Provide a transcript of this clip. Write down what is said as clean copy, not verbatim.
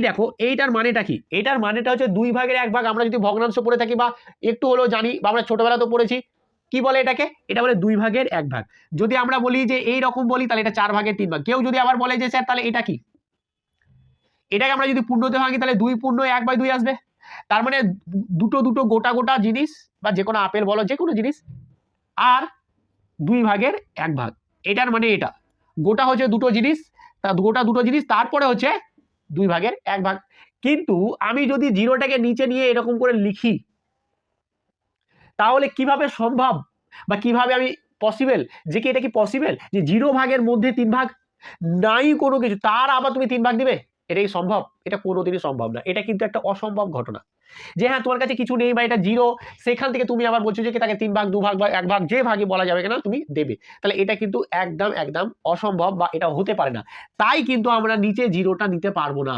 দেখো এইটার মানেটা কি, এটার মানেটা হচ্ছে 2 ভাগের 1 ভাগ। আমরা যদি ভগ্নাংশ পড়ে থাকি বা একটু হলেও জানি বা আমরা ছোটবেলা তো পড়েছি, কি বলে এটাকে, এটা বলে 2 ভাগের 1 ভাগ। যদি আমরা বলি যে এই রকম বলি তাহলে এটা 4 ভাগের 3 ভাগ। কেউ যদি আবার বলে যে স্যার তাহলে এটা কি, এটাকে আমরা যদি পূর্ণতে ভাঙি তাহলে 2 পূর্ণ 1/2 আসবে। তার মানে দুটো দুটো গোটা গোটা জিনিস বা যে কোনো আপেল বলো যে কোনো জিনিস আর 2 ভাগের 1 ভাগ, এটার মানে এটা গোটা হচ্ছে দুটো জিনিস, তা গোটা দুটো জিনিস তারপরে হচ্ছে 2 ভাগের 1 ভাগ। কিন্তু আমি যদি জিরোটাকে নিচে নিয়ে এরকম করে লিখি তাহলে কিভাবে সম্ভব বা কিভাবে আমি পসিবল যে কি এটা কি পসিবল যে 0 ভাগের মধ্যে 3 ভাগ নাই কোনো কিছু তার আবার তুমি 3 ভাগ দিবে, এটা কি সম্ভব? এটা কোনোদিনই সম্ভব না। এটা কিন্তু একটা অসম্ভব ঘটনা যে হ্যাঁ তোমার কাছে কিছু নেই বা এটা 0, সেখান থেকে তুমি আবার বলছো যে কি তাকে 3 ভাগ 2 ভাগ বা 1 ভাগ যে ভাগে বলা যাবে কেন তুমি দেবে, তাহলে এটা কিন্তু একদম একদম অসম্ভব বা এটা হতে পারে না। তাই কিন্তু আমরা নিচে 0টা নিতে পারবো না।